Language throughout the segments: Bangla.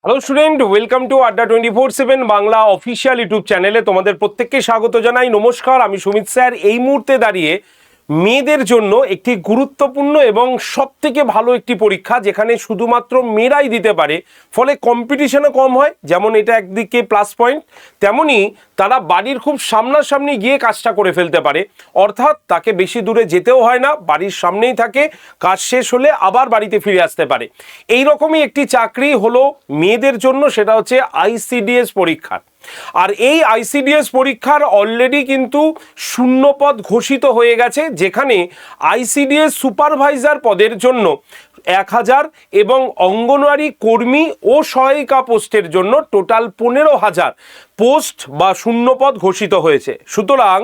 হ্যালো স্টুডেন্ট, ওয়েলকাম টু আড্ডা 24/7 বাংলা অফিসিয়াল ইউটিউব চ্যানেলে তোমাদের প্রত্যেককে স্বাগত জানাই। নমস্কার, আমি সুমিত স্যার। এই মুহূর্তে দাঁড়িয়ে মেয়েদের জন্য একটি গুরুত্বপূর্ণ এবং সবথেকে ভালো একটি পরীক্ষা, যেখানে শুধুমাত্র মেয়েরাই দিতে পারে, ফলে কম্পিটিশনও কম হয়। যেমন এটা একদিকে প্লাস পয়েন্ট, তেমনি তারা বাড়ির খুব সামনাসামনি গিয়ে কাজটা করে ফেলতে পারে। অর্থাৎ তাকে বেশি দূরে যেতেও হয় না, বাড়ির সামনেই থাকে, কাজ শেষ হলে আবার বাড়িতে ফিরে আসতে পারে। এই রকমই একটি চাকরি হলো মেয়েদের জন্য, সেটা হচ্ছে আইসিডিএস পরীক্ষা। আর এই আইসিডিএস পরীক্ষার অলরেডি কিন্তু শূন্যপদ ঘোষিত হয়ে গেছে, যেখানে আইসিডিএস সুপারভাইজার পদের জন্য 1000 এবং অঙ্গনওয়াড়ি কর্মী ও সহায়িকা পোস্টের জন্য টোটাল 15,000 পোস্ট বা শূন্যপদ ঘোষিত হয়েছে। সুতরাং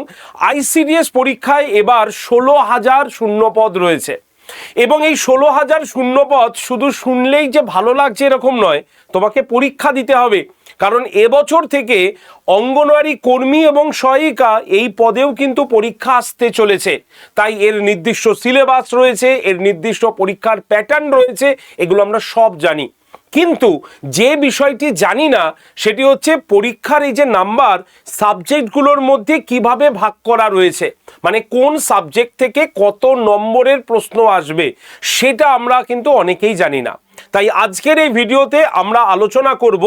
আইসিডিএস পরীক্ষায় এবার 16,000 শূন্যপদ রয়েছে। এবং এই 16,000 শূন্যপদ শুধু শুনলেই যে ভালো লাগছে এরকম নয়, তোমাকে পরীক্ষা দিতে হবে। কারণ এবছর থেকে অঙ্গনওয়াড়ি কর্মী এবং সহায়িকা এই পদেও কিন্তু পরীক্ষা আসতে চলেছে। তাই এর নির্দিষ্ট সিলেবাস রয়েছে, এর নির্দিষ্ট পরীক্ষার প্যাটার্ন রয়েছে, এগুলো আমরা সব জানি। কিন্তু যে বিষয়টি জানি না সেটি হচ্ছে পরীক্ষার এই যে নাম্বার, সাবজেক্টগুলোর মধ্যে কিভাবে ভাগ করা রয়েছে, মানে কোন সাবজেক্ট থেকে কত নম্বরের প্রশ্ন আসবে, সেটা আমরা কিন্তু অনেকেই জানি না। তাই আজকের এই ভিডিওতে আমরা আলোচনা করব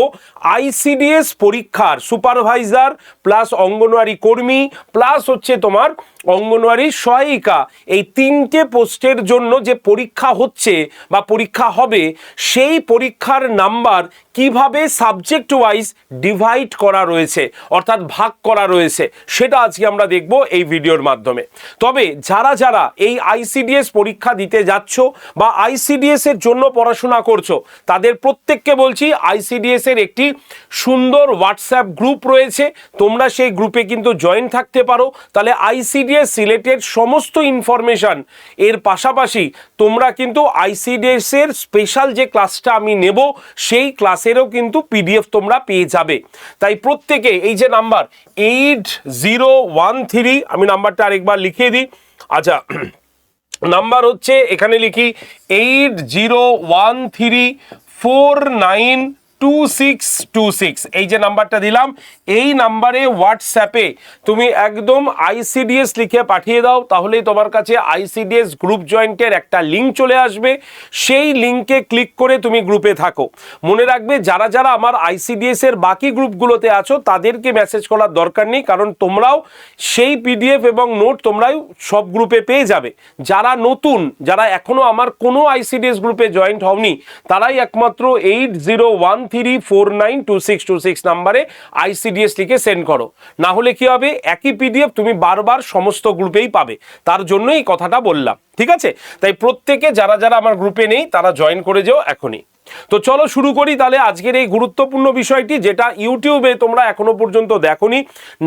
আইসিডিএস পরীক্ষার সুপারভাইজার প্লাস অঙ্গনওয়াড়ি কর্মী প্লাস হচ্ছে তোমার অঙ্গনওয়াড়ি সহায়িকা, এই 3টে পোস্টের জন্য যে পরীক্ষা হচ্ছে বা পরীক্ষা হবে, সেই পরীক্ষার নাম্বার কিভাবে সাবজেক্ট ওয়াইজ ডিভাইড করা রয়েছে, অর্থাৎ ভাগ করা রয়েছে, সেটা আজকে আমরা দেখব এই ভিডিওর মাধ্যমে। তবে যারা যারা এই আইসিডিএস পরীক্ষা দিতে যাচ্ছ বা আইসিডিএস এর জন্য পড়াশোনা করছো, তাদের প্রত্যেককে বলছি আইসিডিএস এর একটি সুন্দর হোয়াটসঅ্যাপ গ্রুপ রয়েছে, তোমরা সেই গ্রুপে কিন্তু জয়েন থাকতে পারো। তাহলে আইসিডিএস সিলেটের সমস্ত ইনফরমেশন এর পাশাপাশি তোমরা কিন্তু আইসিডিএস এর স্পেশাল যে ক্লাসটা আমি নেব, সেই ক্লাসেরও কিন্তু পিডিএফ তোমরা পেয়ে যাবে। তাই প্রত্যেকে এই যে নাম্বার 8013, আমি নাম্বারটা আরেকবার লিখিয়ে দিই। আচ্ছা, নাম্বার হচ্ছে এখানে লিখি 8013492626, এই যে নাম্বারটা দিলাম, এই নাম্বারে হোয়াটসঅ্যাপে তুমি একদম আইসিডিএস লিখে পাঠিয়ে দাও, তাহলেই তোমার কাছে আইসিডিএস গ্রুপ জয়েন্টের একটা লিঙ্ক চলে আসবে। সেই লিঙ্কে ক্লিক করে তুমি গ্রুপে থাকো। মনে রাখবে, যারা যারা আমার আইসিডিএস এর বাকি গ্রুপগুলোতে আছো তাদেরকে মেসেজ করার দরকার নেই, কারণ তোমরাও সেই পিডিএফ এবং নোট তোমরাও সব গ্রুপে পেয়ে যাবে। যারা নতুন, যারা এখনো আমার কোনো আইসিডিএস গ্রুপে জয়েন্ট হওনি, তারাই একমাত্র 8013492626 নাম্বারে আইসিডিএস লিখে সেন্ড করো। না হলে কি হবে, একই পিডিএফ তুমি বারবার সমস্ত গ্রুপেই পাবে, তার জন্য এই কথাটা বললাম, ঠিক আছে? তাই প্রত্যেকে যারা যারা আমার গ্রুপে নেই তারা জয়েন করে যাও এখনই। তো চলো শুরু করি তাহলে আজকের এই গুরুত্বপূর্ণ বিষয়টি, যেটা ইউটিউবে তোমরা এখনো পর্যন্ত দেখোনি,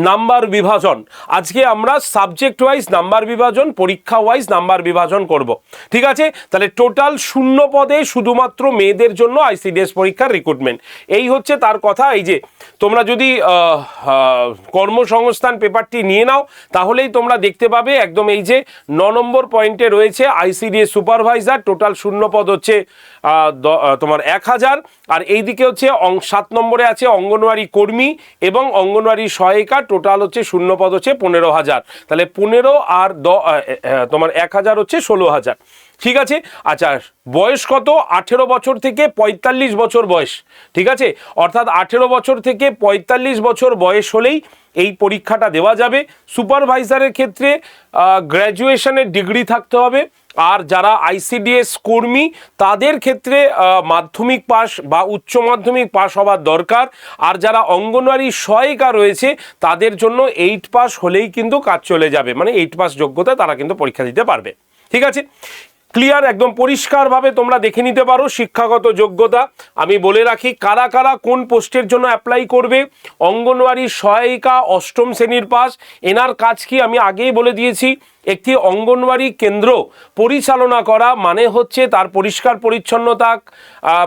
নাম্বার বিভাজন। আজকে আমরা সাবজেক্ট ওয়াইজ নাম্বার বিভাজন, পরীক্ষা ওয়াইজ নাম্বার বিভাজন করব, ঠিক আছে? তাহলে টোটাল 0 পদে শুধুমাত্র মেয়েদের জন্য আইসিডিএস পরীক্ষার রিক্রুটমেন্ট, এই হচ্ছে তার কথা। এই যে তোমরা যদি কর্মসংস্থান পেপারটি নিয়ে নাও, তাহলেই তোমরা দেখতে পাবে একদম এই যে 9 নম্বর পয়েন্টে রয়েছে আইসিডিএস সুপারভাইজার, টোটাল 0 পদ হচ্ছে তোমার 1000, আর এইদিকে হচ্ছে 7 নম্বরে আছে অঙ্গনওয়াড়ি কর্মী এবং অঙ্গনওয়াড়ি সহায়িকা, টোটাল হচ্ছে 0 পদ হচ্ছে 15,000। তাহলে 15 আর তোমার 1000 হচ্ছে 16,000, ঠিক আছে? আচ্ছা, বয়স কত? 18 বছর থেকে 45 বছর বয়স, ঠিক আছে? অর্থাৎ 18 বছর থেকে 45 বছর বয়স হলেই এই পরীক্ষাটা দেওয়া যাবে। সুপারভাইজারের ক্ষেত্রে গ্র্যাজুয়েশনের ডিগ্রি থাকতে হবে, আর যারা আইসিডিএস কর্মী তাদের ক্ষেত্রে মাধ্যমিক পাস বা উচ্চ মাধ্যমিক পাস হওয়ার দরকার। আর যারা অঙ্গনওয়াড়ি সহায়িকা রয়েছে তাদের জন্য 8 পাস হলেই কিন্তু কাজ চলে যাবে, মানে 8 পাস যোগ্যতা তারা কিন্তু পরীক্ষা দিতে পারবে, ঠিক আছে? ক্লিয়ার, একদম পরিষ্কারভাবে তোমরা দেখে নিতে পারো শিক্ষাগত যোগ্যতা। আমি বলে রাখি কারা কারা কোন পোস্টের জন্য অ্যাপ্লাই করবে। অঙ্গনওয়াড়ি সহায়িকা 8ম শ্রেণীর পাস, এনার কাজ কি আমি আগেই বলে দিয়েছি। একটি অঙ্গনওয়াড়ি কেন্দ্র পরিচালনা করা মানে হচ্ছে তার পরিষ্কার পরিচ্ছন্নতা,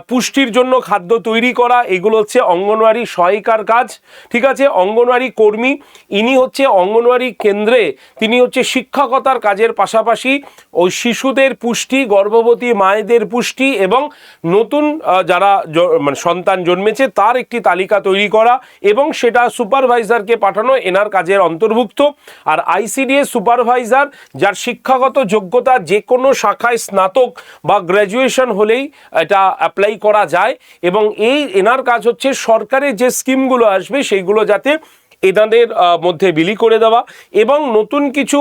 পুষ্টির জন্য খাদ্য তৈরি করা, এগুলো হচ্ছে অঙ্গনওয়াড়ি সহায়িকার কাজ। ঠিক আছে, অঙ্গনওয়াড়ি কর্মী ইনি হচ্ছে অঙ্গনওয়াড়ি কেন্দ্রে তিনি হচ্ছে শিক্ষকতার কাজের পাশাপাশি ওই শিশুদের পুষ্টি, গর্ভবতী মায়েদের পুষ্টি এবং নতুন যারা মানে সন্তান জন্মেছে তার একটি তালিকা তৈরি করা এবং সেটা সুপারভাইজারকে পাঠানো এনার কাজের অন্তর্ভুক্ত। আর আইসিডিএস সুপারভাইজার যার শিক্ষাগত যোগ্যতা যে কোনো শাখায় স্নাতক বা গ্র্যাজুয়েশন হলেই এটা অ্যাপ্লাই করা যায় এবং এনার কাজ হচ্ছে সরকারের যে স্কিমগুলো আসবে সেইগুলো যাতে এনাদের মধ্যে বিলি করে দেওয়া এবং নতুন কিছু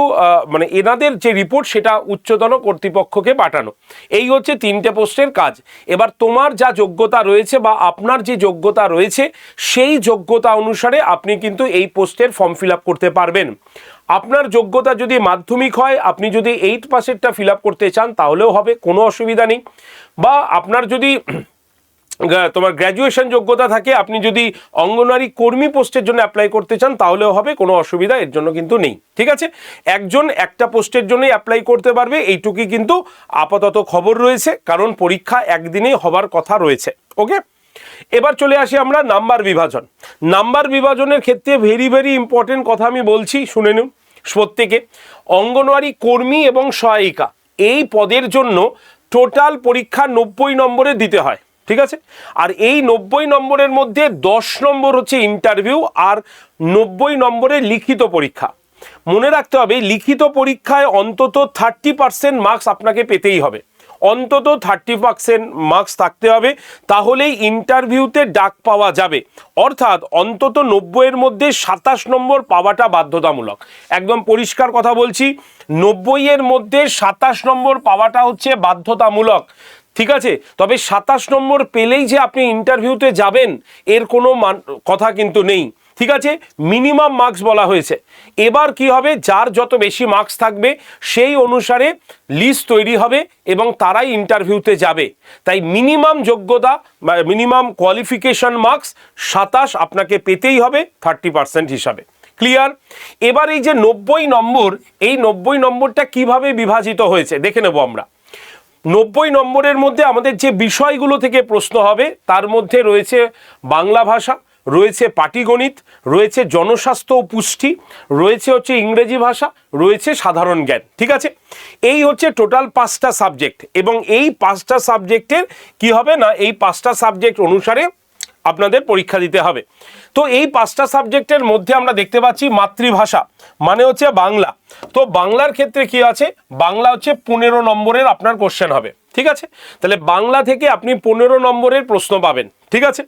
মানে এনাদের যে রিপোর্ট সেটা উচ্চতন কর্তৃপক্ষকে পাঠানো। এই হচ্ছে 3টে পোস্টের কাজ। এবার তোমার যা যোগ্যতা রয়েছে বা আপনার যে যোগ্যতা রয়েছে সেই যোগ্যতা অনুসারে আপনি কিন্তু এই পোস্টের ফর্ম ফিল আপ করতে পারবেন। আপনার যোগ্যতা যদি মাধ্যমিক হয়, আপনি যদি 8 পাসেরটা ফিল আপ করতে চান তাহলেও হবে, কোনো অসুবিধা নেই। বা আপনার যদি তোমার গ্র্যাজুয়েশন যোগ্যতা থাকে, আপনি যদি অঙ্গনওয়াড়ি কর্মী পোস্টের জন্য অ্যাপ্লাই করতে চান তাহলেও হবে, কোনো অসুবিধা এর জন্য কিন্তু নেই। ঠিক আছে, একজন একটা পোস্টের জন্যই অ্যাপ্লাই করতে পারবে, এইটুকুই কিন্তু আপাতত খবর রয়েছে, কারণ পরীক্ষা একদিনেই হবার কথা রয়েছে। ওকে, এবার চলে আসি আমরা নাম্বার বিভাজন। নাম্বার বিভাজনের ক্ষেত্রে ভেরি ভেরি ইম্পর্টেন্ট কথা আমি বলছি, শুনে নিন প্রত্যেকে। অঙ্গনওয়াড়ি কর্মী এবং সহায়িকা এই পদের জন্য টোটাল পরীক্ষা 90 নম্বরে দিতে হয়। ঠিক আছে, আর এই 90 নম্বরের মধ্যে 10 নম্বর হচ্ছে ইন্টারভিউ আর 90 নম্বরের লিখিত পরীক্ষা। মনে রাখতে হবে লিখিত পরীক্ষায় অন্তত 30% মার্কস আপনাকে পেতেই হবে, অন্তত 30% মার্কস থাকতে হবে, তাহলেই ইন্টারভিউতে ডাক পাওয়া যাবে। অর্থাৎ অন্তত 90-এর মধ্যে 27 নম্বর পাওয়াটা বাধ্যতামূলক। একদম পরিষ্কার কথা বলছি, 90-এর মধ্যে 27 নম্বর পাওয়াটা হচ্ছে বাধ্যতামূলক। ঠিক আছে, তবে 27 নম্বর পেলেই যে আপনি ইন্টারভিউতে যাবেন এর কোনো কথা কিন্তু নেই। ঠিক আছে, মিনিমাম মার্কস বলা হয়েছে। এবার কি হবে, যার যত বেশি মার্কস থাকবে সেই অনুসারে লিস্ট তৈরি হবে এবং তারাই ইন্টারভিউতে যাবে। তাই মিনিমাম যোগ্যতা বা মিনিমাম কোয়ালিফিকেশন মার্কস 27 আপনাকে পেতেই হবে 30% হিসাবে। ক্লিয়ার? এবার এই যে 90 নম্বর, এই 90 নম্বরটা কিভাবে বিভাজিত হয়েছে দেখে নেব আমরা। 90 নম্বরের মধ্যে আমাদের যে বিষয়গুলো থেকে প্রশ্ন হবে তার মধ্যে রয়েছে বাংলা ভাষা, রয়েছে পাটিগণিত, রয়েছে জনস্বাস্থ্য ও পুষ্টি, রয়েছে হচ্ছে ইংরেজি ভাষা, রয়েছে সাধারণ জ্ঞান। ঠিক আছে, এই হচ্ছে টোটাল 5টা সাবজেক্ট এবং এই 5টা সাবজেক্টের কি হবে না, এই 5টা সাবজেক্ট অনুসারে আপনাদের পরীক্ষা দিতে হবে। তো এই 5টা সাবজেক্টের মধ্যে আমরা দেখতে পাচ্ছি মাতৃভাষা মানে হচ্ছে বাংলা। তো বাংলার ক্ষেত্রে কি আছে, বাংলা হচ্ছে 15 নম্বরের আপনার কোশ্চেন হবে। ঠিক আছে, তাহলে বাংলা থেকে আপনি 15 নম্বরের প্রশ্ন পাবেন। ঠিক আছে,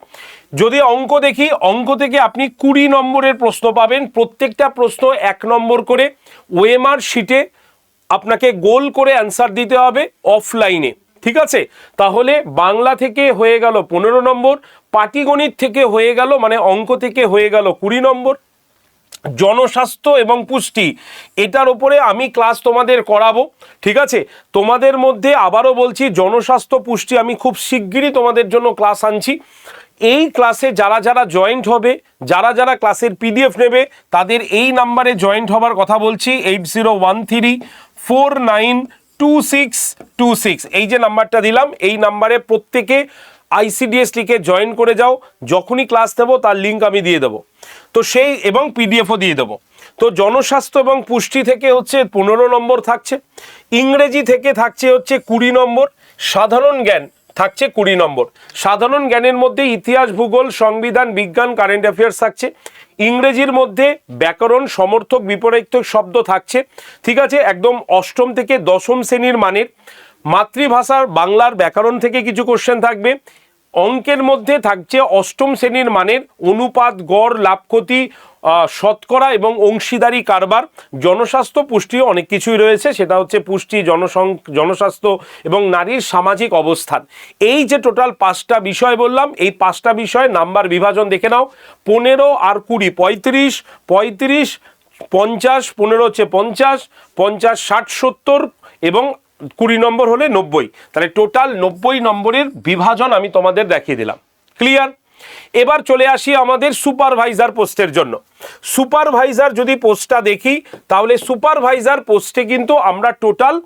যদি অঙ্ক দেখি, অঙ্ক থেকে আপনি 20 নম্বরের প্রশ্ন পাবেন। প্রত্যেকটা প্রশ্ন 1 নম্বর করে ওএমআর শিটে আপনাকে গোল করে অ্যান্সার দিতে হবে অফলাইনে। ঠিক আছে, তাহলে বাংলা থেকে হয়ে গেল 15 নম্বর, পাটিগণিত থেকে হয়ে গেল মানে অঙ্ক থেকে হয়ে গেল 20 নম্বর, জনস্বাস্থ্য এবং পুষ্টি এটার উপরে আমি ক্লাস তোমাদের করাবো। ঠিক আছে, তোমাদের মধ্যে আবারও বলছি জনস্বাস্থ্য পুষ্টি আমি খুব শিগগিরই তোমাদের জন্য ক্লাস আনছি। এই ক্লাসে যারা যারা জয়েন্ট হবে, যারা যারা ক্লাসের পিডিএফ নেবে তাদের এই নাম্বারে জয়েন্ট হবার কথা বলছি, 8013492626। এই যে নাম্বারটা দিলাম এই নাম্বারে প্রত্যেকে আইসিডিএস লিখে জয়েন করে যাও। যখনই ক্লাস দেবো তার লিঙ্ক আমি দিয়ে দেবো, তো সেই এবং পিডিএফও দিয়ে দেবো। তো জনস্বাস্থ্য এবং পুষ্টি থেকে হচ্ছে 15 নম্বর থাকছে, ইংরেজি থেকে থাকছে হচ্ছে 20 নম্বর, সাধারণ জ্ঞান থাকছে 20 নম্বর। সাধারণ জ্ঞানের মধ্যে ইতিহাস, ভূগোল, সংবিধান, বিজ্ঞান, কারেন্ট অ্যাফেয়ার্স থাকছে। ইংরেজির মধ্যে ব্যাকরণ, সমর্থক, বিপরীতক শব্দ থাকছে। ঠিক আছে, একদম 8ম থেকে 10ম শ্রেণীর মানের। মাতৃভাষার বাংলার ব্যাকরণ থেকে কিছু কোশ্চেন থাকবে। অঙ্কের মধ্যে থাকছে 8ম শ্রেণীর মানের অনুপাত, গড়, লাভ ক্ষতি, শতকরা এবং অংশীদারি কারবার। জনস্বাস্থ্য পুষ্টিও অনেক কিছুই রয়েছে, সেটা হচ্ছে পুষ্টি, জনস্বাস্থ্য এবং নারীর সামাজিক অবস্থান। এই যে টোটাল 5টা বিষয় বললাম, এই 5টা বিষয়ে নাম্বার বিভাজন দেখে নাও। 15 আর 20 35, 35 50, 15 হচ্ছে 50, 50 60 70 এবং 20 নম্বর হলে 90। তাহলে টোটাল 90 নম্বরের বিভাজন আমি তোমাদের দেখিয়ে দিলাম। ক্লিয়ার? এবার চলে আসি আমাদের সুপারভাইজার পোস্টের জন্য। সুপারভাইজার যদি পোস্টটা দেখি, তাহলে সুপারভাইজার পোস্টে কিন্তু আমরা টোটাল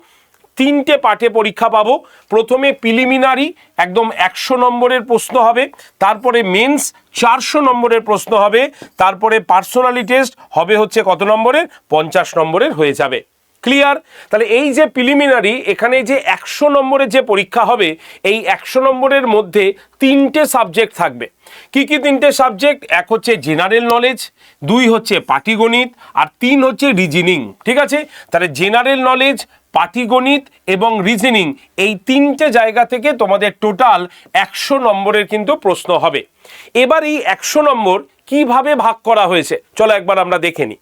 3টে পার্টে পরীক্ষা পাবো। প্রথমে প্রিলিমিনারি একদম 100 নম্বরের প্রশ্ন হবে, তারপরে মেন্স 400 নম্বরের প্রশ্ন হবে, তারপরে পার্সোনালি টেস্ট হবে হচ্ছে কত নম্বরের, 50 নম্বরের হয়ে যাবে। ক্লিয়ার? তাহলে এই যে প্রিলিমিনারি, এখানে যে 100 নম্বরের যে পরীক্ষা হবে, এই 100 নম্বরের মধ্যে 3টে সাবজেক্ট থাকবে। কি কি 3টে সাবজেক্ট? এক হচ্ছে জেনারেল নলেজ, 2 হচ্ছে পাটিগণিত, আর 3 হচ্ছে রিজনিং। ঠিক আছে? তাহলে জেনারেল নলেজ, পাটিগণিত এবং রিজনিং, এই 3টে জায়গা থেকে তোমাদের টোটাল 100 নম্বরের কিন্তু প্রশ্ন হবে। এবার এই 100 নম্বর কিভাবে ভাগ করা হয়েছে চলো একবার আমরা দেখে নিই।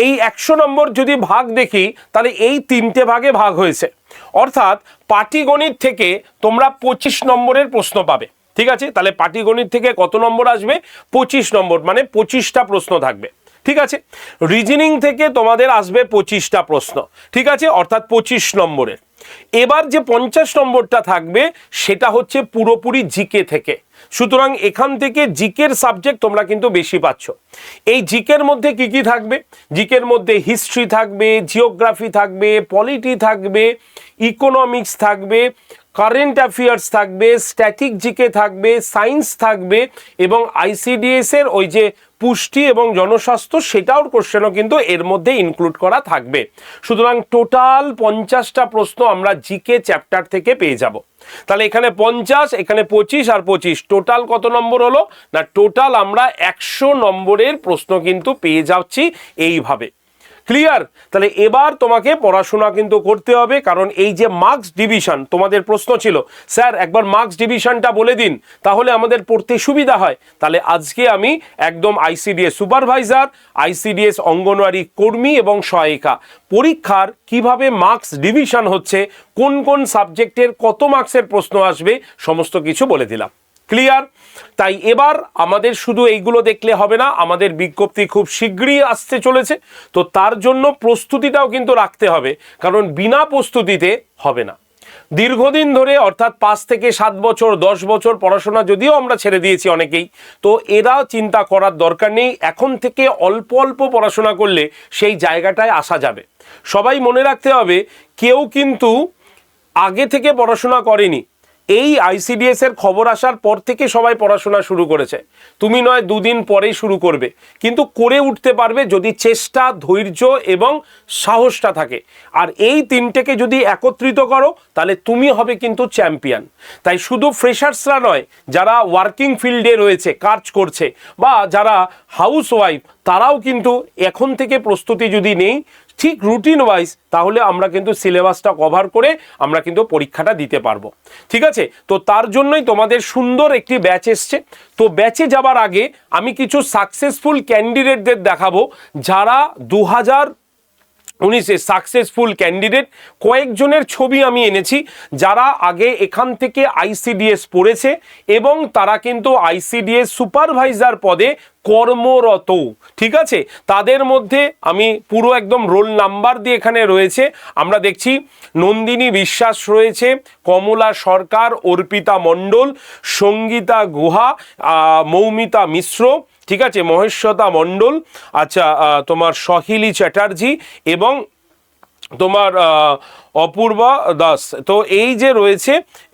এই 100 নম্বর যদি ভাগ দেখি, তাহলে এই 3টে ভাগে ভাগ হয়েছে। অর্থাৎ পাটিগণিত থেকে তোমরা 25 নম্বরের প্রশ্ন পাবে। ঠিক আছে? তাহলে পাটিগণিত থেকে কত নম্বর আসবে? 25 নম্বর, মানে 25টা প্রশ্ন থাকবে। ঠিক আছে? রিজনিং থেকে তোমাদের আসবে 25টা প্রশ্ন। ঠিক আছে? অর্থাৎ 25 নম্বরের। এবার যে 50 নম্বরটা থাকবে সেটা হচ্ছে পুরোপুরি জিকে থেকে। সুতরাং এখান থেকে জিকের সাবজেক্ট তোমরা কিন্তু বেশি পাচ্ছ। এই জিকের মধ্যে কি কি থাকবে? জিকের মধ্যে হিস্ট্রি থাকবে, জিওগ্রাফি থাকবে, পলিটি থাকবে, ইকোনমিক্স থাকবে, কারেন্ট অ্যাফেয়ার্স থাকবে, স্ট্যাটিক জিকে থাকবে, সায়েন্স থাকবে, এবং আইসিডিএস এর ওই যে পুষ্টি এবং জনস্বাস্থ্য, সেটাও কোশ্চেনও কিন্তু এর মধ্যে ইনক্লুড করা থাকবে। সুতরাং টোটাল 50টা প্রশ্ন আমরা জিকে চ্যাপ্টার থেকে পেয়ে যাব। তাহলে এখানে 50, এখানে 25 আর 25, টোটাল কত নম্বর হলো না? টোটাল আমরা 100 নম্বরের প্রশ্ন কিন্তু পেয়ে যাচ্ছি এইভাবে। ক্লিয়ার? তাহলে এবার তোমাকে পড়াশোনা কিন্তু করতে হবে, কারণ এই যে মার্কস ডিভিশন তোমাদের প্রশ্ন ছিল, স্যার একবার মার্কস ডিভিশনটা বলে দিন তাহলে আমাদের পড়তে সুবিধা হয়। তাহলে আজকে আমি একদম আইসিডিএস সুপারভাইজার, আইসিডিএস অঙ্গনওয়াড়ি কর্মী এবং সহায়িকা পরীক্ষার কিভাবে মার্কস ডিভিশন হচ্ছে, কোন কোন সাবজেক্টের কত মার্কসের প্রশ্ন আসবে, সমস্ত কিছু বলে দিলাম। ক্লিয়ার? তাই এবার আমাদের শুধু এইগুলো দেখলে হবে না, আমাদের বিজ্ঞপ্তি খুব শীঘ্রই আসতে চলেছে। তো তার জন্য প্রস্তুতিটাও কিন্তু রাখতে হবে, কারণ বিনা প্রস্তুতিতে হবে না। দীর্ঘদিন ধরে অর্থাৎ 5 থেকে 7 বছর 10 বছর পড়াশোনা যদিও আমরা ছেড়ে দিয়েছি অনেকেই, তো এরা চিন্তা করার দরকার নেই। এখন থেকে অল্প অল্প পড়াশোনা করলে সেই জায়গাটায় আসা যাবে। সবাই মনে রাখতে হবে, কেউ কিন্তু আগে থেকে পড়াশোনা করেনি। এই আইসিডিএস এর খবর আসার পর থেকে সবাই পড়াশোনা শুরু করেছে। তুমি নয় 2 দিন পরেই শুরু করবে, কিন্তু করে উঠতে পারবে যদি চেষ্টা, ধৈর্য এবং সাহসটা থাকে। আর এই 3টেকে যদি একত্রিত করো তাহলে তুমি হবে কিন্তু চ্যাম্পিয়ন। তাই শুধু ফ্রেশার্সরা নয়, যারা ওয়ার্কিং ফিল্ডে রয়েছে, কাজ করছে, বা যারা হাউস ওয়াইফ, তারাও কিন্তু এখন থেকে প্রস্তুতি যদি নেই ঠিক রুটিন ওয়াইজ, তাহলে আমরা কিন্তু সিলেবাসটা কভার করে আমরা কিন্তু পরীক্ষাটা দিতে পারবো। ঠিক আছে? তো তার জন্যই তোমাদের সুন্দর একটি ব্যাচ এসছে। তো ব্যাচে যাবার আগে আমি কিছু সাকসেসফুল ক্যান্ডিডেটদের দেখাবো, যারা 2019-এ সাকসেসফুল ক্যান্ডিডেট। কয়েকজনের ছবি আমি এনেছি যারা আগে এখান থেকে আইসিডিএস পড়েছে এবং তারা কিন্তু আইসিডিএস সুপারভাইজার পদে কর্মরত। ঠিক আছে? তাদের মধ্যে আমি পুরো একদম রোল নাম্বার দিয়ে এখানে রয়েছে। আমরা দেখছি নন্দিনী বিশ্বাস রয়েছে, কমলা সরকার, অর্পিতা মণ্ডল, সঙ্গীতা গুহা, মৌমিতা মিশ্র, ঠিক আছে, মহেশ্বতা মণ্ডল, আচ্ছা তোমার সহিলি চ্যাটার্জি এবং তোমার অপূর্বা দাস। তো এই যে রয়েছে,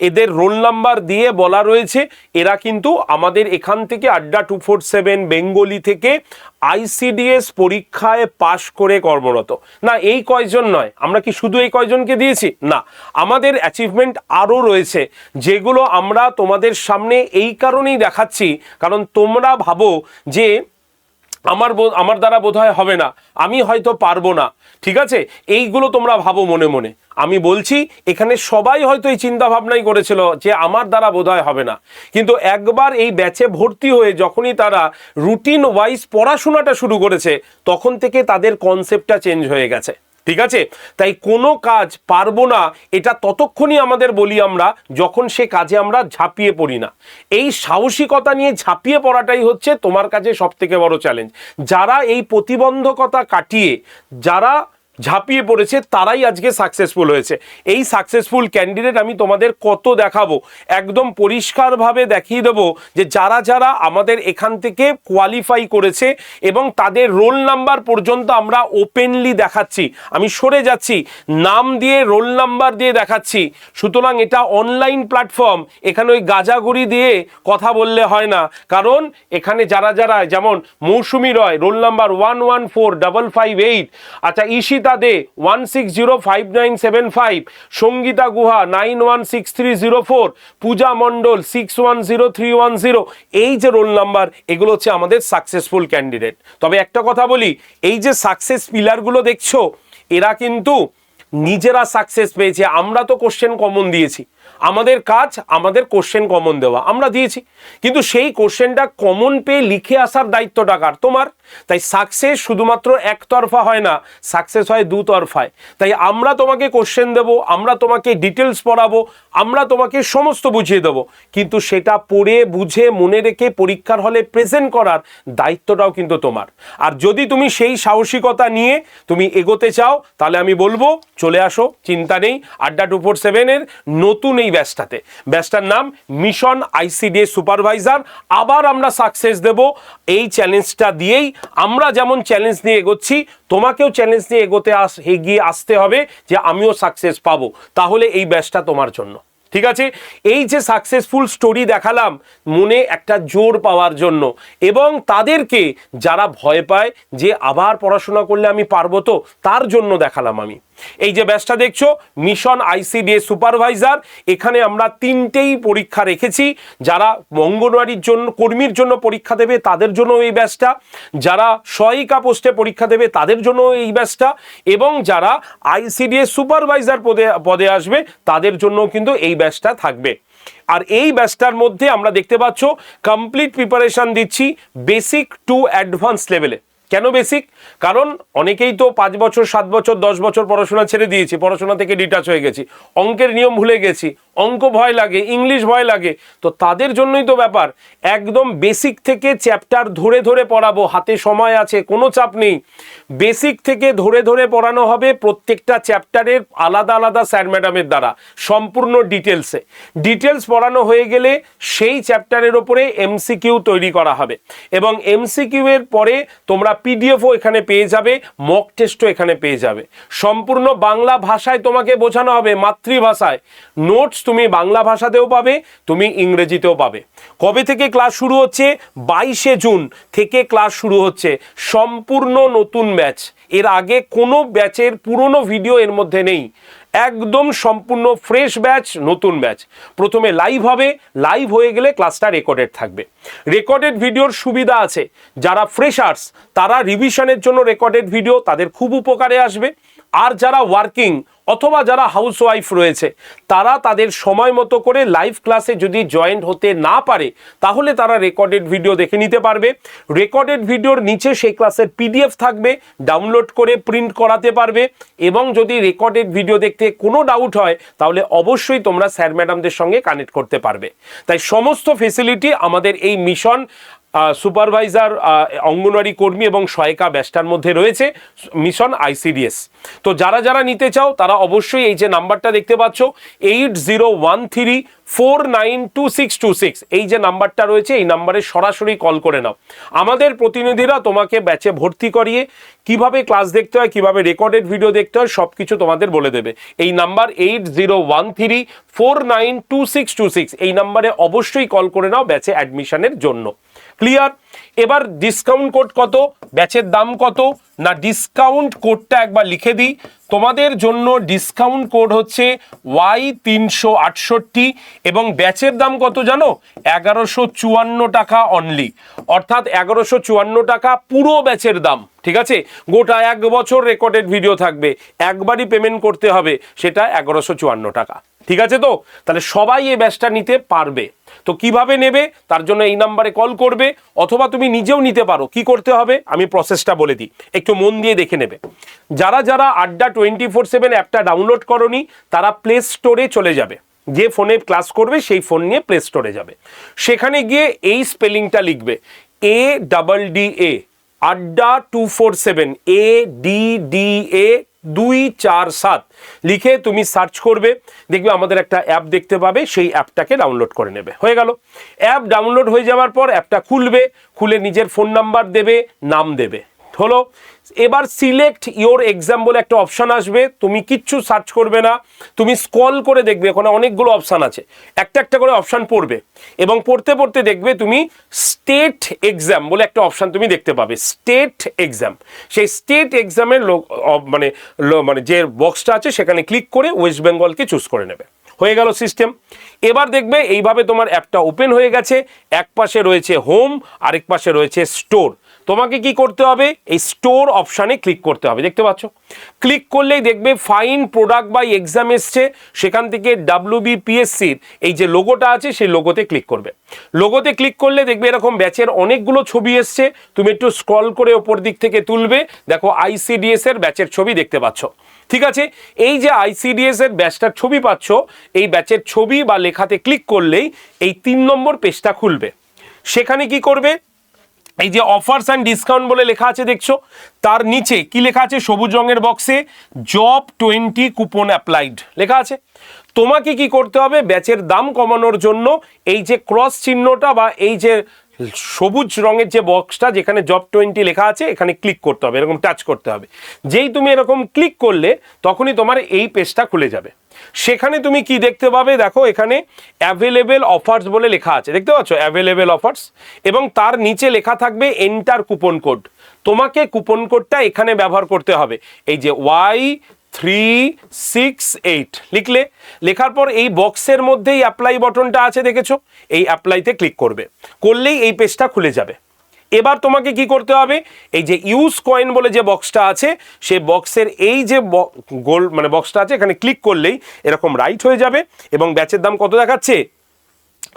এদের রোল নাম্বার দিয়ে বলা রয়েছে, এরা কিন্তু আমাদের এখান থেকে আড্ডা 247 বেঙ্গলি থেকে আইসিডিএস পরীক্ষায় পাশ করে কর্মরত। না, এই কয়জন নয়, আমরা কি শুধু এই কয়জনকে দিয়েছি? না, আমাদের অ্যাচিভমেন্ট আরও রয়েছে, যেগুলো আমরা তোমাদের সামনে এই কারণেই দেখাচ্ছি, কারণ তোমরা ভাবো যে আমার দ্বারা বোধহয় হবে না, আমি হয়তো পারবো না। ঠিক আছে? এইগুলো তোমরা ভাবো মনে মনে। আমি বলছি এখানে সবাই হয়তো এই চিন্তা ভাবনাই করেছিল যে আমার দ্বারা বোধহয় হবে না, কিন্তু একবার এই ব্যাচে ভর্তি হয়ে যখনই তারা রুটিন ওয়াইজ পড়াশোনাটা শুরু করেছে, তখন থেকে তাদের কনসেপ্টটা চেঞ্জ হয়ে গেছে। ঠিক আছে? তাই কোনো কাজ পারবো না এটা ততক্ষণই আমাদের বলি আমরা যখন সে কাজে আমরা ঝাঁপিয়ে পড়ি না। এই সাহসিকতা নিয়ে ঝাঁপিয়ে পড়াটাই হচ্ছে তোমার কাছে সবথেকে বড় চ্যালেঞ্জ। যারা এই প্রতিবন্ধকতা কাটিয়ে যারা ঝাঁপিয়ে পড়েছে তারাই আজকে সাকসেসফুল হয়েছে। এই সাকসেসফুল ক্যান্ডিডেট আমি তোমাদের কত দেখাবো, একদম পরিষ্কারভাবে দেখিয়ে দেবো যে যারা যারা আমাদের এখান থেকে কোয়ালিফাই করেছে এবং তাদের রোল নাম্বার পর্যন্ত আমরা ওপেনলি দেখাচ্ছি। আমি সরে যাচ্ছি, নাম দিয়ে রোল নাম্বার দিয়ে দেখাচ্ছি। সুতরাং এটা অনলাইন প্ল্যাটফর্ম, এখানে ওই গাজাগুড়ি দিয়ে কথা বললে হয় না। কারণ এখানে যারা যারা, যেমন মৌসুমী রয় রোল নাম্বার 114558, আচ্ছা ঈশিতা দে 160595, সঙ্গীতা গুহা 916304, পূজা মণ্ডল 610310, এই যে রোল নাম্বার, এগুলো হচ্ছে আমাদের সাকসেসফুল ক্যান্ডিডেট। তবে একটা কথা বলি, এই যে সাকসেস পিলারগুলো দেখছো, এরা কিন্তু নিজেরা সাকসেস পেয়েছে। আমরা তো কোশ্চেন কমন দিয়েছি, আমাদের কাজ আমাদের কোশ্চেন কমন দেওয়া, আমরা দিয়েছি, কিন্তু সেই কোশ্চেনটা কমন পেয়ে লিখে আসার দায়িত্বটা কার? তোমার। তাই সাকসেস শুধুমাত্র একতরফা হয় না, সাকসেস হয় দুতরফায়। তাই আমরা তোমাকে কোশ্চেন দেবো, আমরা তোমাকে ডিটেলস পড়াবো, আমরা তোমাকে সমস্ত বুঝিয়ে দেবো, কিন্তু সেটা পড়ে বুঝে মনে রেখে পরীক্ষার হলে প্রেজেন্ট করার দায়িত্বটাও কিন্তু তোমার। আর যদি তুমি সেই সাহসিকতা নিয়ে তুমি এগোতে চাও, তাহলে আমি বলবো চলে আসো, চিন্তা নেই। আড্ডা 247-এর নতুন এই ব্যাচটাতে, ব্যাচটার নাম মিশন আইসিডিএস সুপারভাইজার। আবার আমরা সাকসেস দেব এই চ্যালেঞ্জটা দিয়েই। আমরা যেমন চ্যালেঞ্জ নিয়ে এগোচ্ছি, তোমাকেও চ্যালেঞ্জ নিয়ে এগিয়ে আসতে হবে যে আমিও সাকসেস পাবো, তাহলে এই ব্যাচটা তোমার জন্য। ঠিক আছে, এই যে সাকসেসফুল স্টোরি দেখালাম মনে একটা জোর পাওয়ার জন্য, এবং তাদেরকে যারা ভয় পায় যে আবার পড়াশোনা করলে আমি পারবো তো, তার জন্য দেখালাম আমি। এই যে ব্যাচটা দেখছো মিশন আইসিডিএস সুপারভাইজার, এখানে আমরা 3টেই পরীক্ষা রেখেছি। যারা অঙ্গনওয়াড়ির জন্য কর্মীর জন্য পরীক্ষা দেবে তাদের জন্য এই ব্যাচটা, যারা সহায়িকা পোস্টে পরীক্ষা দেবে তাদের জন্য এই ব্যাচটা, এবং যারা আইসিডিএস সুপারভাইজার পদে আসবে তাদের জন্য কিন্তু এই ব্যাচটা থাকবে। আর এই ব্যাচটার মধ্যে আমরা দেখতে পাচ্ছ কমপ্লিট প্রিপারেশন দিচ্ছি বেসিক টু অ্যাডভান্স লেভেলে। কেন বেসিক? কারণ অনেকেই তো 5 বছর 7 বছর 10 বছর পড়াশোনা ছেড়ে দিয়েছি, পড়াশোনা থেকে ডিটাচ হয়ে গেছি, অঙ্কের নিয়ম ভুলে গেছি, অঙ্ক ভয় লাগে, ইংলিশ ভয় লাগে, তো তাদের জন্যই তো ব্যাপার। একদম বেসিক থেকে চ্যাপ্টার ধরে ধরে পড়াবো, হাতে সময় আছে, কোনো চাপ নেই। বেসিক থেকে ধরে ধরে পড়ানো হবে, প্রত্যেকটা চ্যাপ্টারের আলাদা আলাদা স্যার ম্যাডামের দ্বারা সম্পূর্ণ ডিটেলস পড়ানো হয়ে গেলে সেই চ্যাপ্টারের ওপরে এমসিকিউ তৈরি করা হবে, এবং এমসিকিউ এর পরে তোমরা পিডিএফও এখানে পেয়ে যাবে, মক টেস্টও এখানে পেয়ে যাবে। সম্পূর্ণ বাংলা ভাষায় তোমাকে বোঝানো হবে, মাতৃভাষায়। নোটস তুমি বাংলা ভাষাতেও পাবে, তুমি ইংরেজিতেও পাবে। কবে থেকে ক্লাস শুরু হচ্ছে? 22শে জুন থেকে ক্লাস শুরু হচ্ছে। সম্পূর্ণ নতুন ব্যাচ, এর আগে কোনো ব্যাচের পুরনো ভিডিও এর মধ্যে নেই, একদম সম্পূর্ণ ফ্রেশ ব্যাচ, নতুন ব্যাচ। প্রথমে লাইভ হবে, লাইভ হয়ে গেলে ক্লাসটা রেকর্ডেড থাকবে। রেকর্ডেড ভিডিওর সুবিধা আছে, যারা ফ্রেশার্স তারা রিভিশনের জন্য রেকর্ডেড ভিডিও তাদের খুব উপকারে আসবে। আর যারা ওয়ার্কিং অথবা যারা হাউসওয়াইফ রয়েছে তারা তাদের সময় মতো করে লাইভ ক্লাসে যদি জয়েন্ট হতে না পারে, তাহলে তারা রেকর্ডেড ভিডিও দেখে নিতে পারবে। রেকর্ডেড ভিডিওর নিচে সেই ক্লাসের পিডিএফ থাকবে, ডাউনলোড করে প্রিন্ট করাতে পারবে। এবং যদি রেকর্ডেড ভিডিও দেখতে কোনো ডাউট হয়, তাহলে অবশ্যই তোমরা স্যার ম্যাডামদের সঙ্গে কানেক্ট করতে পারবে। তাই সমস্ত ফেসিলিটি আমাদের এই মিশন সুপারভাইজার, অঙ্গনওয়াড়ি কর্মী এবং সহায়িকা ব্যাচটার মধ্যে রয়েছে, মিশন আইসিডিএস। তো যারা যারা নিতে চাও তারা অবশ্যই এই যে নাম্বারটা দেখতে পাচ্ছ 8013492626, এই যে নাম্বারটা রয়েছে এই নাম্বারে সরাসরি কল করে নাও। আমাদের প্রতিনিধিরা তোমাকে ব্যাচে ভর্তি করিয়ে কিভাবে ক্লাস দেখতে হয়, কিভাবে রেকর্ডেড ভিডিও দেখতে হয়, সব কিছু তোমাদের বলে দেবে। এই নাম্বার 8013492626, এই নাম্বারে অবশ্যই কল করে নাও ব্যাচে অ্যাডমিশনের জন্য। ক্লিয়ার? এবার ডিসকাউন্ট কোড কত, ব্যাচের দাম কত না, ডিসকাউন্ট কোডটা একবার লিখে দিই তোমাদের জন্য। ডিসকাউন্ট কোড হচ্ছে Y368 এবং ব্যাচের দাম কত জানো? 1154 টাকা অনলি, অর্থাৎ 1154 টাকা পুরো ব্যাচের দাম। ঠিক আছে, গোটা 1 বছর রেকর্ডেড ভিডিও থাকবে, একবারই পেমেন্ট করতে হবে, সেটা 1154 টাকা। ঠিক আছে, তো তাহলে সবাই এই ব্যাচটা নিতে পারবে। তো কিভাবে নেবে তার জন্য এই নাম্বারে কল করবে, অথবা তুমি নিজেও নিতে পারো। কি করতে হবে আমি প্রসেসটা বলে দিই, একটু মন দিয়ে দেখে নেবে। যারা যারা আড্ডা 24/7 অ্যাপটা ডাউনলোড করনি তারা প্লে স্টোরে চলে যাবে, যে ফোনে ক্লাস করবে সেই ফোন নিয়ে প্লে স্টোরে যাবে, সেখানে গিয়ে এই স্পেলিংটা লিখবে ADDA, আড্ডা 247, ADDA 247 লিখে তুমি সার্চ করবে, দেখবে আমাদের একটা অ্যাপ দেখতে পাবে, সেই অ্যাপটাকে ডাউনলোড করে নেবে। হয়ে গেল। অ্যাপ ডাউনলোড হয়ে যাওয়ার পর অ্যাপটা খুলবে, খুলে নিজের ফোন নাম্বার দেবে, নাম দেবে, হলো। এবার সিলেক্ট ইওর এক্সাম বলে একটা অপশান আসবে, তুমি কিচ্ছু সার্চ করবে না, তুমি স্ক্রল করে দেখবে, ওখানে অনেকগুলো অপশান আছে, একটা একটা করে অপশান পড়বে এবং পড়তে পড়তে দেখবে তুমি স্টেট এক্সাম বলে একটা অপশান তুমি দেখতে পাবে, স্টেট এক্সাম। সেই স্টেট এক্সামের মানে যে বক্সটা আছে সেখানে ক্লিক করে ওয়েস্ট বেঙ্গলকে চুজ করে নেবে। হয়ে গেল সিস্টেম। এবার দেখবে এইভাবে তোমার অ্যাপটা ওপেন হয়ে গেছে, এক পাশে রয়েছে হোম, আরেক পাশে রয়েছে স্টোর। তোমাকে কি করতে হবে, এই স্টোর অপশানে ক্লিক করতে হবে, দেখতে পাচ্ছ। ক্লিক করলেই দেখবে ফাইন প্রোডাক্ট বাই এক্সাম এসছে, সেখান থেকে WBPSCর এই যে লোগোটা আছে সেই লোগোতে ক্লিক করবে। লোগোতে ক্লিক করলে দেখবে এরকম ব্যাচের অনেকগুলো ছবি এসছে, তুমি একটু স্ক্রল করে ওপর দিক থেকে তুলবে, দেখো ICDS এর ব্যাচের ছবি দেখতে পাচ্ছ। ঠিক আছে, এই যে ICDS এর ব্যাচটার ছবি পাচ্ছ, এই ব্যাচের ছবি বা লেখাতে ক্লিক করলেই এই 3 নম্বর পেজটা খুলবে। সেখানে কি করবে, এই যে অফার্স অ্যান্ড ডিসকাউন্ট বলে লেখা আছে দেখছো, তার নিচে কি লেখা আছে, সবুজ রঙের বক্সে জব 20 কুপন অ্যাপ্লাইড লেখা আছে। তোমাকে কি করতে হবে, ব্যাচের দাম কমানোর জন্য এই যে ক্রস চিহ্নটা বা এই যে সবুজ রঙের যে বক্সটা যেখানে জব 20 লেখা আছে এখানে ক্লিক করতে হবে, এরকম টাচ করতে হবে। যেই তুমি এরকম ক্লিক করলে তখনই তোমার এই পেজটা খুলে যাবে। সেখানে তুমি কি দেখতে পাবে, দেখো এখানে অ্যাভেলেবেল অফার্স বলে লেখা আছে, দেখতে পাচ্ছ অ্যাভেলেবেল অফার্স, এবং তার নিচে লেখা থাকবে এন্টার কুপন কোড। তোমাকে কুপন কোডটা এখানে ব্যবহার করতে হবে, এই যে Y368 লিখলে, লেখার পর এই বক্সের মধ্যেই অ্যাপ্লাই বটনটা আছে দেখেছো, এই অ্যাপ্লাইতে ক্লিক করবে, করলেই এই পেজটা খুলে যাবে। এবার তোমাকে কি করতে হবে, এই যে ইউজ কয়েন বলে যে বক্সটা আছে সেই বক্সের এই যে গোল মানে বক্সটা আছে এখানে ক্লিক করলেই এরকম রাইট হয়ে যাবে এবং ব্যাচের দাম কত দেখাচ্ছে,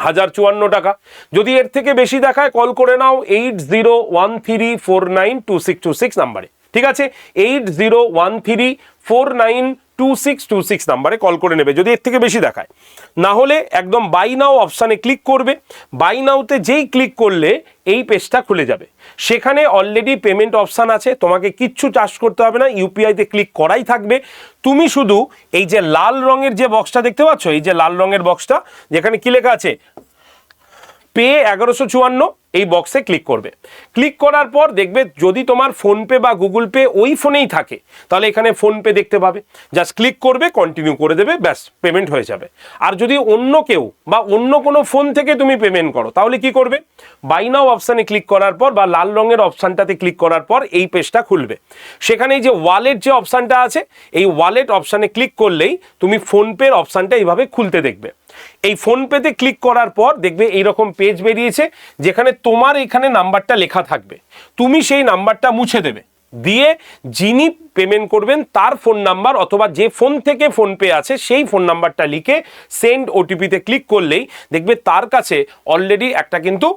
1054 টাকা। যদি এর থেকে বেশি দেখায় কল করে নাও 8013492626 নাম্বারে, ঠিক আছে, 8013492626 নাম্বারে কল করে নেবে যদি এর থেকে বেশি দেখায়। না হলে একদম বাই নাও অপশানে ক্লিক করবে, বাই নাওতে যেই ক্লিক করলে এই পেজটা খুলে যাবে। সেখানে অলরেডি পেমেন্ট অপশান আছে, তোমাকে কিচ্ছু চার্জ করতে হবে না, ইউপিআইতে ক্লিক করাই থাকবে। তুমি শুধু এই যে লাল রঙের যে বক্সটা দেখতে পাচ্ছ, এই যে লাল রঙের বক্সটা যেখানে কি লেখা আছে পে 1154, এই বক্সে ক্লিক করবে। ক্লিক করার পর দেখবে যদি তোমার ফোনপে বা গুগল পে ওই ফোনেই থাকে তাহলে এখানে ফোনপে দেখতে পাবে, জাস্ট ক্লিক করবে, কন্টিনিউ করে দেবে, ব্যাস পেমেন্ট হয়ে যাবে। আর যদি অন্য কেউ বা অন্য কোনো ফোন থেকে তুমি পেমেন্ট করো তাহলে কি করবে, বাই নাও অপশানে ক্লিক করার পর বা লাল রঙের অপশানটাতে ক্লিক করার পর এই পেজটা খুলবে। সেখানে এই যে ওয়ালেট যে অপশানটা আছে এই ওয়ালেট অপশানে ক্লিক করলেই তুমি ফোনপের অপশানটা এইভাবে খুলতে দেখবে। এই ফোনপেতে ক্লিক করার পর দেখবে এইরকম পেজ বেরিয়েছে যেখানে তোমার এখানে নাম্বারটা লেখা থাকবে, তুমি সেই নাম্বারটা মুছে দেবে, দিয়ে যিনি পেমেন্ট করবেন তার ফোন নাম্বার অথবা যে ফোন থেকে ফোনপে আছে সেই ফোন নাম্বারটা লিখে সেন্ড ওটিপিতে ক্লিক করলেই দেখবে তার কাছে অলরেডি একটা কিন্তু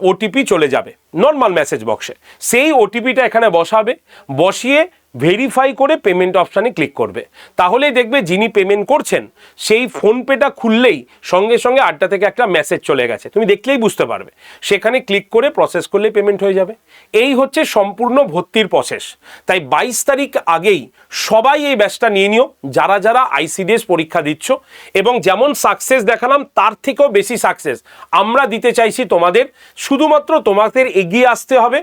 ওটিপি চলে যাবে নর্মাল মেসেজ বক্সে। সেই ওটিপিটা এখানে বসাবে, বসিয়ে ভেরিফাই করে পেমেন্ট অপশানে ক্লিক করবে। তাহলেই দেখবে যিনি পেমেন্ট করছেন সেই ফোনপেটা খুললেই সঙ্গে সঙ্গে 8টা থেকে একটা মেসেজ চলে গেছে, তুমি দেখলেই বুঝতে পারবে। সেখানে ক্লিক করে প্রসেস করলেই পেমেন্ট হয়ে যাবে। এই হচ্ছে সম্পূর্ণ ভর্তির প্রসেস। তাই 22 তারিখ আগেই সবাই এই ব্যাচটা নিয়ে নিও যারা যারা ICDS পরীক্ষা দিচ্ছ, এবং যেমন সাকসেস দেখালাম তার থেকেও বেশি সাকসেস আমরা দিতে চাইছি তোমাদের। শুধুমাত্র তোমাদের এগিয়ে আসতে হবে,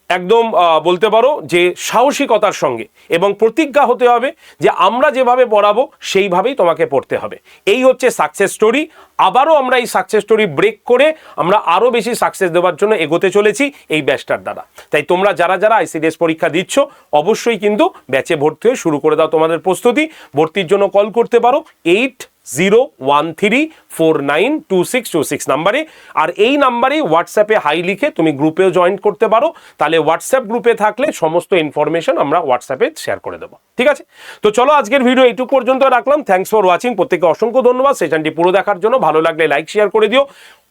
একদম বলতে পারো যে সাহসিকতার সঙ্গে, এবং প্রতিজ্ঞা হতে হবে যে আমরা যেভাবে পড়াবো সেইভাবেই তোমাকে পড়তে হবে। এই হচ্ছে সাকসেস স্টোরি। আবারও আমরা এই সাকসেস স্টোরি ব্রেক করে আমরা আরও বেশি সাকসেস দেওয়ার জন্য এগোতে চলেছি এই ব্যাচটার দ্বারা। তাই তোমরা যারা যারা ICDS পরীক্ষা দিচ্ছ অবশ্যই কিন্তু ব্যাচে ভর্তি হয়ে শুরু করে দাও তোমাদের প্রস্তুতি। ভর্তির জন্য কল করতে পারো 8013492626 নাম্বারে, আর এই নাম্বারে হোয়াটসঅ্যাপে হাই লিখে তুমি গ্রুপেও জয়েন করতে পারো। তাহলে হোয়াটসঅ্যাপ গ্রুপে থাকলে সমস্ত ইনফরমেশন আমরা হোয়াটসঅ্যাপে শেয়ার করে দেবো, ঠিক আছে। তো চলো আজকের ভিডিও এইটুকু পর্যন্ত রাখলাম। থ্যাঙ্কস ফর ওয়াচিং, প্রত্যেককে অসংখ্য ধন্যবাদ সেশনটি পুরো দেখার জন্য। ভালো লাগলে লাইক শেয়ার করে দিও।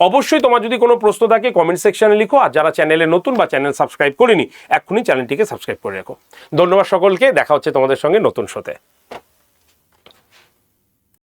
অবশ্যই তোমার যদি কোনো প্রশ্ন থাকে কমেন্ট সেকশনে লিখো, আর যারা চ্যানেলে নতুন বা চ্যানেল সাবস্ক্রাইব করিনি এক্ষুনি চ্যানেলটিকে সাবস্ক্রাইব করে রাখো। ধন্যবাদ সকলকে, দেখা হচ্ছে তোমাদের সঙ্গে নতুন শোতে।